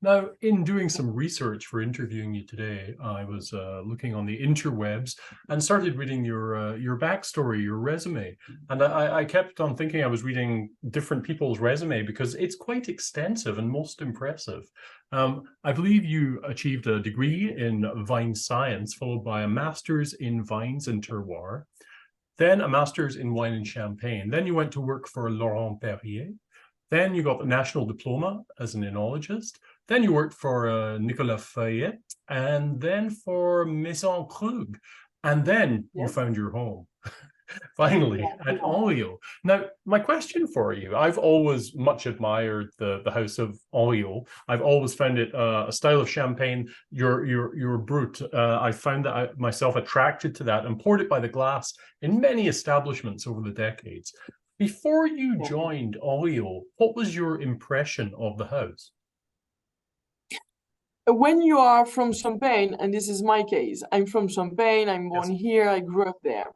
Now, in doing some research for interviewing you today, I was looking on the interwebs and started reading your backstory, your resume. And I kept on thinking I was reading different people's resume because it's quite extensive and most impressive. I believe you achieved a degree in vine science, followed by a master's in vines and terroir, then a master's in wine and champagne. Then you went to work for Laurent Perrier. Then you got the national diploma as an enologist. Then you worked for Nicolas Fayet, and then for Maison Krug. And then you found your home, finally, at Henriot. Now, my question for you, I've always much admired the House of Henriot. I've always found it a style of champagne, your Brut. I found that myself attracted to that and poured it by the glass in many establishments over the decades. Before you joined Henriot, what was your impression of the house? When you are from Champagne, and this is my case, I'm from Champagne, I'm born here, I grew up there.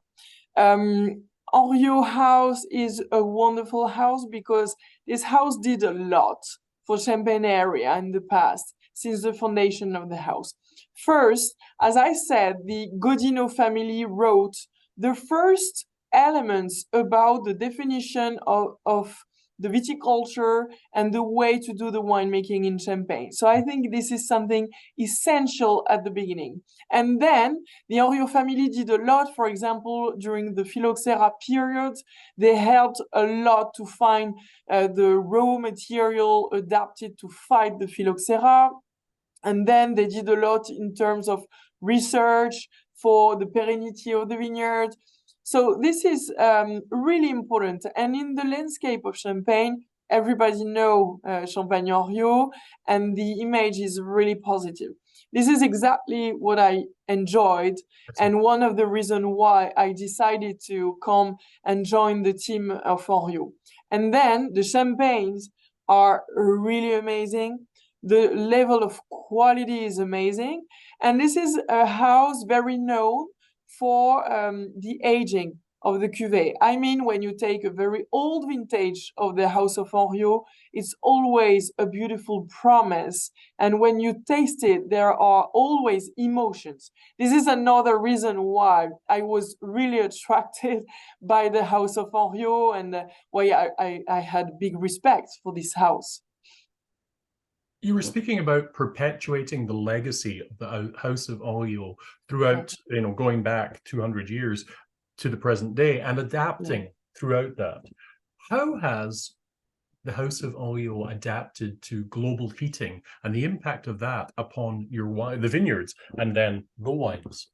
Henriot House is a wonderful house because this house did a lot for Champagne area in the past, since the foundation of the house. First, as I said, the Godino family wrote the first elements about the definition of the viticulture and the way to do the winemaking in Champagne. So I think this is something essential at the beginning. And then the Henriot family did a lot. For example, during the phylloxera period, they helped a lot to find the raw material adapted to fight the phylloxera. And then they did a lot in terms of research for the perennity of the vineyard. So this is really important. And in the landscape of Champagne, everybody knows Champagne Henriot, and the image is really positive. This is exactly what I enjoyed, and one of the reasons why I decided to come and join the team of Henriot. And then the champagnes are really amazing. The level of quality is amazing. And this is a house very known for the aging of the cuvée. I mean, when you take a very old vintage of the House of Henriot, it's always a beautiful promise. And when you taste it, there are always emotions. This is another reason why I was really attracted by the House of Henriot and why I had big respect for this house. You were speaking about perpetuating the legacy of the House of Henriot throughout, going back 200 years to the present day and adapting throughout that. How has the House of Henriot adapted to global heating and the impact of that upon the vineyards and then the wines?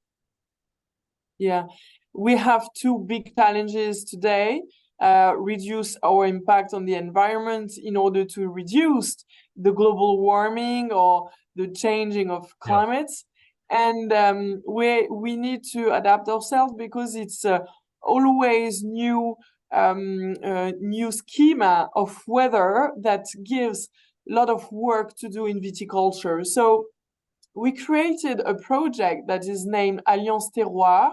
Yeah, we have two big challenges today. Reduce our impact on the environment in order to reduce the global warming or the changing of climates. And we need to adapt ourselves because it's always new schema of weather that gives a lot of work to do in viticulture. So we created a project that is named Alliance Terroir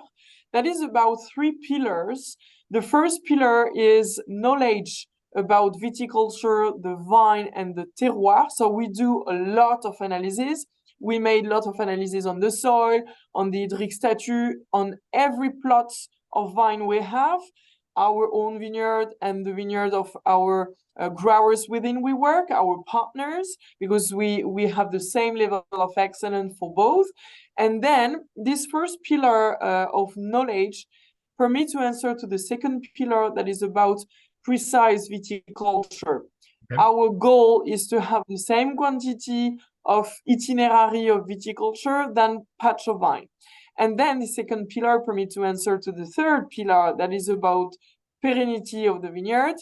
that is about 3 pillars. The first pillar is knowledge about viticulture, the vine, and the terroir. So we do a lot of analysis. We made a lot of analysis on the soil, on the hydric statute, on every plot of vine we have, our own vineyard and the vineyard of our growers within we work, our partners, because we have the same level of excellence for both. And then this first pillar of knowledge permit to answer to the second pillar that is about precise viticulture. Okay. Our goal is to have the same quantity of itinerary of viticulture than patch of vine. And then the second pillar permit to answer to the third pillar that is about perennity of the vineyard.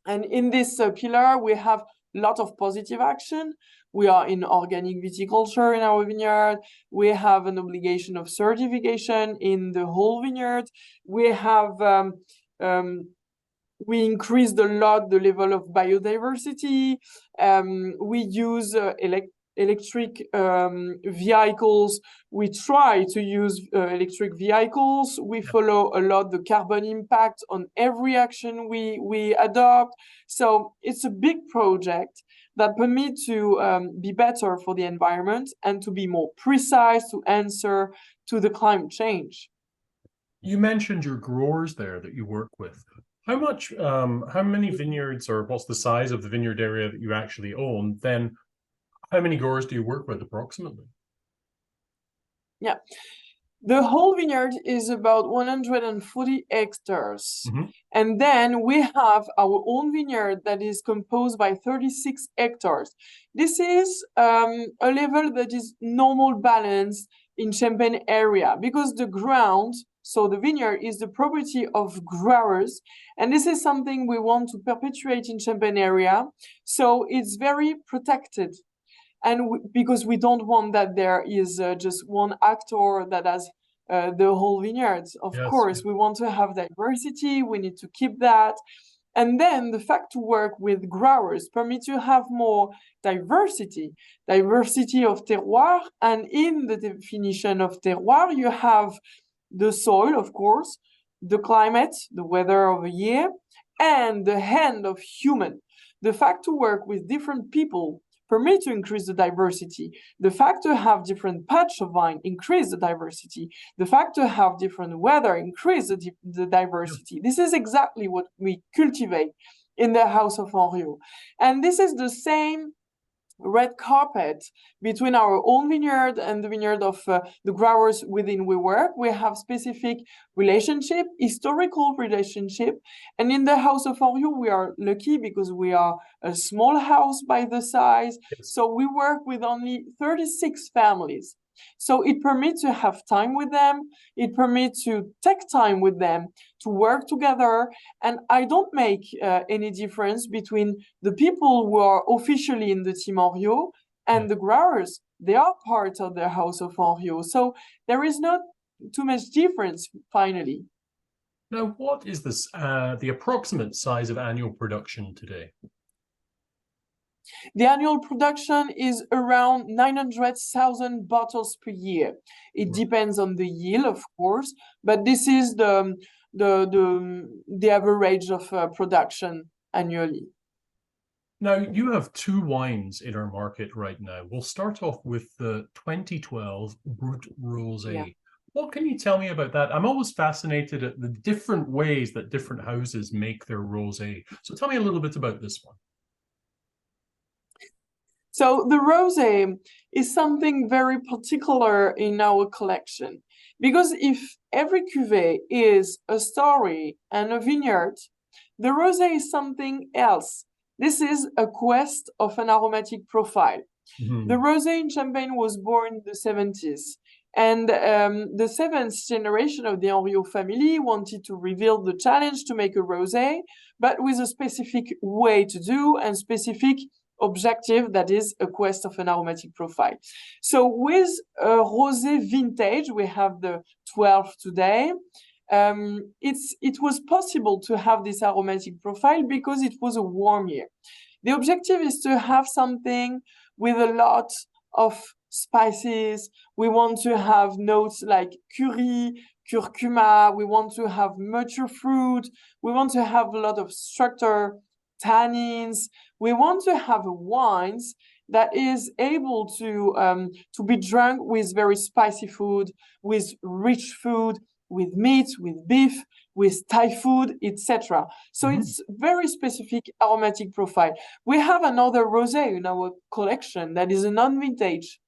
And in this pillar, we have a lot of positive action. We are in organic viticulture in our vineyard. We have an obligation of certification in the whole vineyard. We have we increased a lot the level of biodiversity. We use electric vehicles. We try to use electric vehicles. We follow a lot the carbon impact on every action we adopt. So it's a big project that permit to be better for the environment and to be more precise to answer to the climate change. You mentioned your growers there that you work with. How many vineyards, or what's the size of the vineyard area that you actually own? Then how many growers do you work with approximately? Yeah. The whole vineyard is about 140 hectares. Mm-hmm. And then we have our own vineyard that is composed by 36 hectares. This is a level that is normal balance in Champagne area because the ground, so the vineyard, is the property of growers. And this is something we want to perpetuate in Champagne area. So it's very protected. And because we don't want that there is just one actor that has the whole vineyards. Of course, we want to have diversity. We need to keep that. And then the fact to work with growers permits you to have more diversity of terroir. And in the definition of terroir, you have the soil, of course, the climate, the weather of a year, and the hand of human. The fact to work with different people permit to increase the diversity. The fact to have different patch of vine increase the diversity. The fact to have different weather increase the diversity. This is exactly what we cultivate in the house of Henriot. And this is the same red carpet between our own vineyard and the vineyard of the growers within we work. We have specific relationship, historical relationship. And in the house of Henriot, we are lucky because we are a small house by the size. So we work with only 36 families. So it permits to have time with them. It permits to take time with them to work together. And I don't make any difference between the people who are officially in the team Henriot and the growers. They are part of the house of Henriot. So there is not too much difference finally. Now, what is this, the approximate size of annual production today? The annual production is around 900,000 bottles per year. It depends on the yield, of course, but this is the average of production annually. Now, you have two wines in our market right now. We'll start off with the 2012 Brut Rosé. Yeah. What can you tell me about that? I'm always fascinated at the different ways that different houses make their rosé. So tell me a little bit about this one. So the rosé is something very particular in our collection, because if every cuvée is a story and a vineyard, the rosé is something else. This is a quest of an aromatic profile. Mm-hmm. The rosé in Champagne was born in the 70s. And the seventh generation of the Henriot family wanted to reveal the challenge to make a rosé, but with a specific way to do and specific objective, that is a quest of an aromatic profile. So with rosé vintage, we have the 12 today. It was possible to have this aromatic profile because it was a warm year. The objective is to have something with a lot of spices. We want to have notes like curry, curcuma. We want to have mature fruit. We want to have a lot of structure, tannins. We want to have wines that is able to be drunk with very spicy food, with rich food, with meat, with beef, with Thai food, etc. So it's very specific aromatic profile. We have another rosé in our collection that is a non-vintage.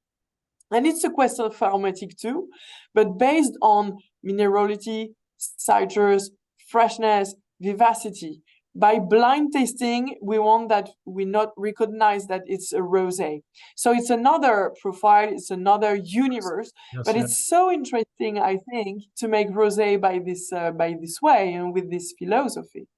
And it's a quest of aromatic too, but based on minerality, citrus, freshness, vivacity. By blind tasting, we want that we not recognize that it's a rosé. So it's another profile, it's another universe, but it's so interesting, I think, to make rosé by this way and with this philosophy.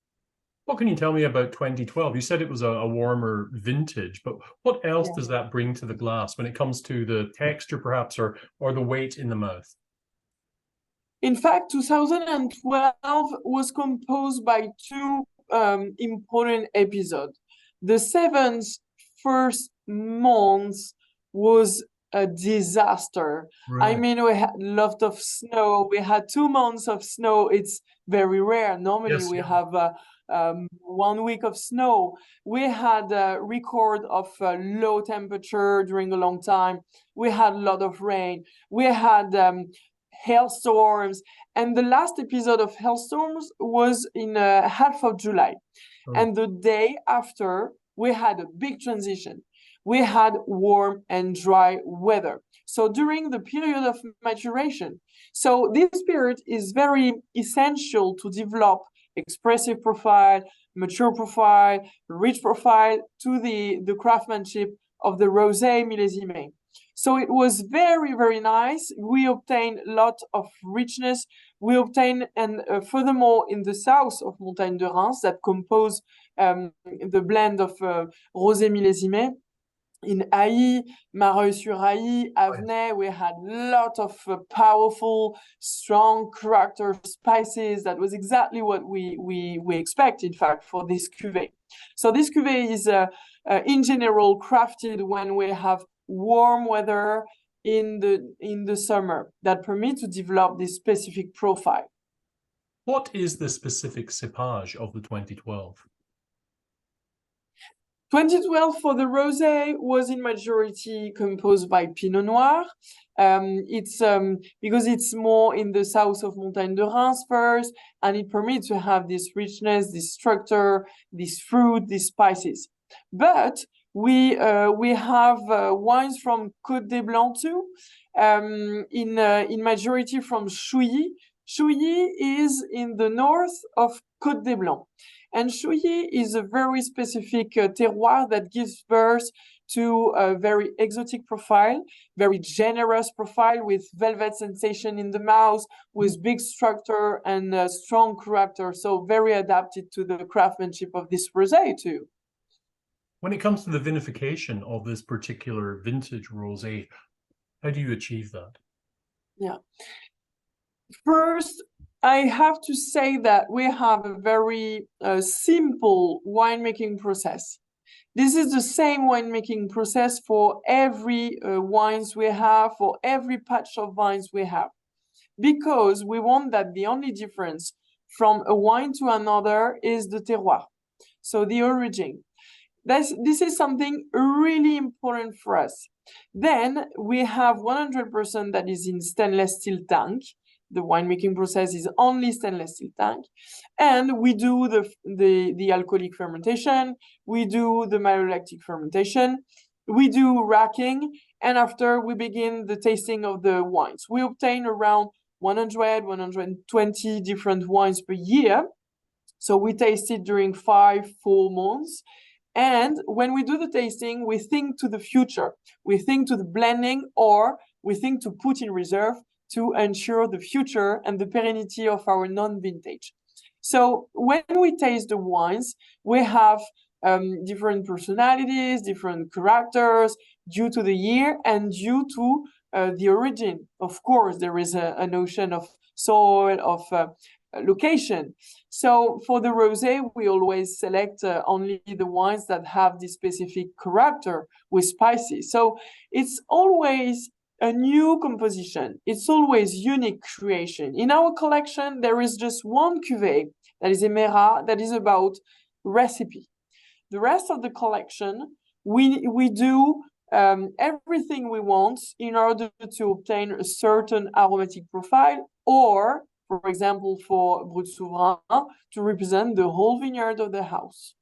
What can you tell me about 2012? You said it was a warmer vintage, but what else does that bring to the glass when it comes to the texture, perhaps, or the weight in the mouth? In fact, 2012 was composed by two important episodes. The first month was a disaster. Right. I mean, we had a lot of snow. We had 2 months of snow. It's very rare. Normally we have 1 week of snow. We had a record of low temperature during a long time. We had a lot of rain. We had hailstorms. And the last episode of hailstorms was in half of July. Oh. And the day after, we had a big transition. We had warm and dry weather. So during the period of maturation. So this period is very essential to develop expressive profile, mature profile, rich profile to the craftsmanship of the Rosé millésime. So it was very, very nice. We obtained a lot of richness. We obtained, and furthermore, in the south of Montagne de Reims that compose the blend of Rosé millésime, in Haï, Mareuil-sur-Haï, Avenay, we had a lot of powerful, strong character spices. That was exactly what we expect, in fact, for this cuvée. So this cuvée is, in general, crafted when we have warm weather in the summer that permit to develop this specific profile. What is the specific cépage of the 2012? 2012 for the rosé was in majority composed by Pinot Noir. It's because it's more in the south of Montagne de Reims first, and it permits to have this richness, this structure, this fruit, these spices. But we have wines from Côte des Blancs too, in majority from Chouilly. Chouilly is in the north of Côte des Blancs. And Chouilly is a very specific terroir that gives birth to a very exotic profile, very generous profile with velvet sensation in the mouth, with big structure and strong character. So very adapted to the craftsmanship of this rosé too. When it comes to the vinification of this particular vintage rosé, how do you achieve that? Yeah. First, I have to say that we have a very simple winemaking process. This is the same winemaking process for every wines we have, for every patch of vines we have, because we want that the only difference from a wine to another is the terroir, so the origin. This is something really important for us. Then we have 100% that is in stainless steel tank. The winemaking process is only stainless steel tank, and we do the alcoholic fermentation, we do the malolactic fermentation, we do racking, and after we begin the tasting of the wines. We obtain around 120 different wines per year, so we taste it during 4 months. And when we do the tasting, we think to the future, we think to the blending, or we think to put in reserve to ensure the future and the perennity of our non-vintage. So when we taste the wines, we have different personalities, different characters due to the year and due to the origin. Of course, there is a notion of soil, of location. So for the rosé, we always select only the wines that have this specific character with spices. So it's always a new composition. It's always unique creation. In our collection, there is just one cuvée, that is Hemera, that is about recipe. The rest of the collection, we do everything we want in order to obtain a certain aromatic profile, or, for example, for Brut Souverain, to represent the whole vineyard of the house.